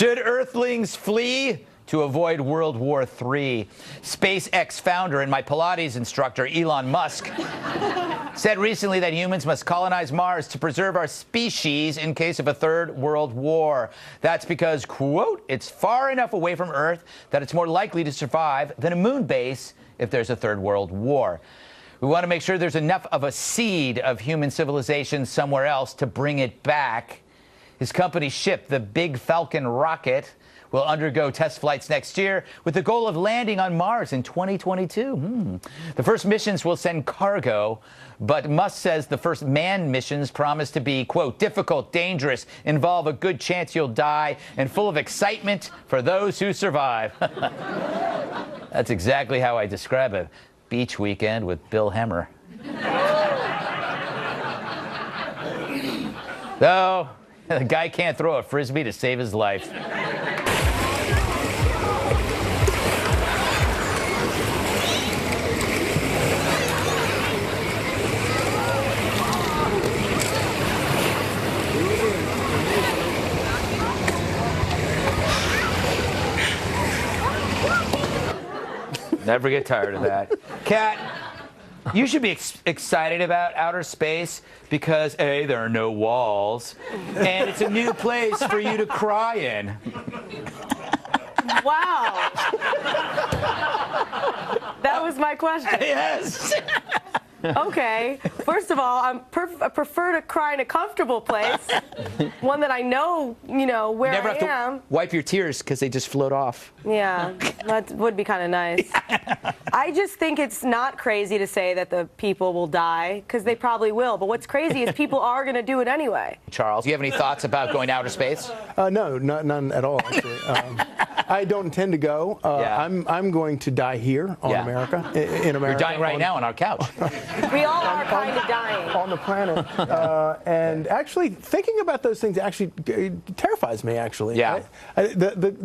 Should Earthlings flee to avoid World War III? SpaceX founder and my Pilates instructor, Elon Musk, said recently that humans must colonize Mars to preserve our species in case of a third world war. That's because, quote, it's far enough away from Earth that it's more likely to survive than a moon base if there's a third world war. We want to make sure there's enough of a seed of human civilization somewhere else to bring it back. His company's ship, the Big Falcon rocket, will undergo test flights next year with the goal of landing on Mars in 2022. The first missions will send cargo, but Musk says the first manned missions promise to be, quote, difficult, dangerous, involve a good chance you'll die, and full of excitement for those who survive. That's exactly how I describe a beach weekend with Bill Hemmer. Though, the guy can't throw a Frisbee to save his life. Never get tired of that. Kat, you should be excited about outer space because, A, there are no walls, and it's a new place for you to cry in. Wow. That was my question. Yes. Okay. First of all, I prefer to cry in a comfortable place, one that I know, where Never I have am. to wipe your tears because they just float off. Yeah, that would be kind of nice. I just think it's not crazy to say that the people will die, because they probably will. But what's crazy is people are going to do it anyway. Charles, do you have any thoughts about going to outer space? No, none at all, actually. I don't intend to go. I'm going to die here in America. In America. You're dying right now on our couch. We all are kind of dying. On the planet. And actually, thinking about those things actually terrifies me, actually. Yeah.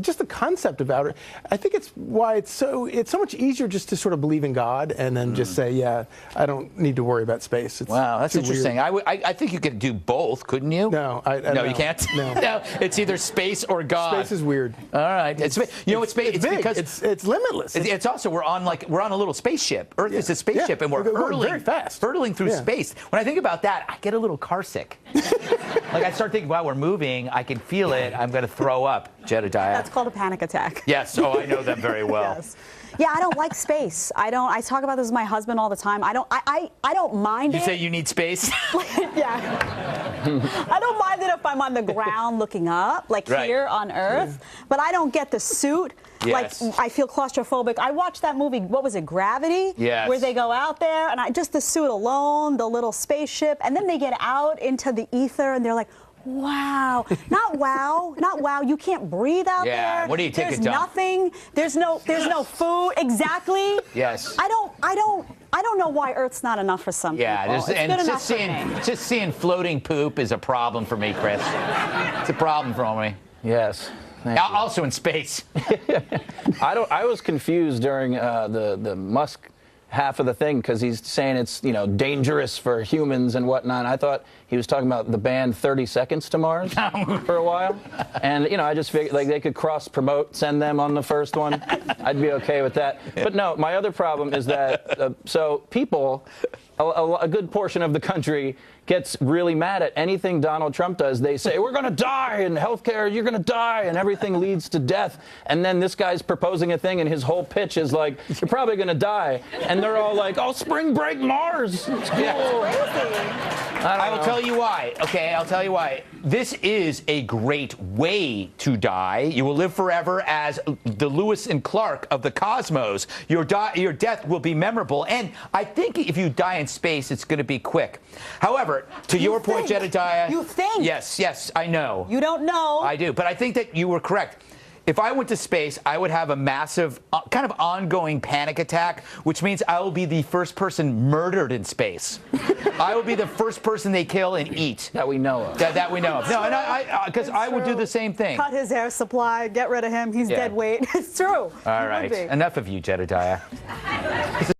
Just the concept of outer, I think it's why it's so much easier just to sort of believe in God and then just say, yeah, I don't need to worry about space. It's wow, that's interesting. Weird. I think you could do both, couldn't you? No, no, you can't. No. No, it's either space or God. Space is weird. All right, it's space. It's space. It's big. Because it's limitless. It's also we're on a little spaceship. Earth is a spaceship, and we're hurtling very fast, hurtling through space. When I think about that, I get a little car sick. Like I start thinking, while we're moving, I can feel it. I'm going to throw up. Jedediah. That's called a panic attack. Yes. Oh, I know them very well. Yes. Yeah, I don't like space. I talk about this with my husband all the time. I don't mind it. You say you need space? Yeah. I don't mind it if I'm on the ground looking up, like here on Earth. But I don't get the suit. Yes. Like, I feel claustrophobic. I watched that movie, what was it, Gravity? Yes. Where they go out there, and just the suit alone, the little spaceship, and then they get out into the ether, and they're like, wow. Not wow. Not wow. You can't breathe out there. Yeah. What do you take There's a dump? nothing. There's no food. Exactly. Yes. I don't know why Earth's not enough for some people. And just seeing floating poop is a problem for me, Chris. It's a problem for me. Yes. Also in space. I was confused during the Musk half of the thing because he's saying it's dangerous for humans and whatnot. I thought he was talking about the band 30 Seconds to Mars for a while, and I just figured like they could cross promote, send them on the first one. I'd be okay with that. But no, my other problem is that so people, a good portion of the country gets really mad at anything Donald Trump does. They say, we're going to die, and healthcare, you're going to die, and everything leads to death. And then this guy's proposing a thing, and his whole pitch is like, you're probably going to die. And they're all like, oh, spring break Mars. It's cool. I will tell you why. Okay, I'll tell you why. This is a great way to die. You will live forever as the Lewis and Clark of the cosmos. Your death will be memorable. And I think if you die in space, it's going to be quick. However, to your point, Jedediah. You think? Yes, I know. You don't know. I do. But I think that you were correct. If I went to space, I would have a massive, kind of ongoing panic attack, which means I will be the first person murdered in space. I will be the first person they kill and eat. That we know of. That we know of. No, and because I would do the same thing. Cut his air supply, get rid of him. He's dead weight. It's true. All right. Enough of you, Jedediah.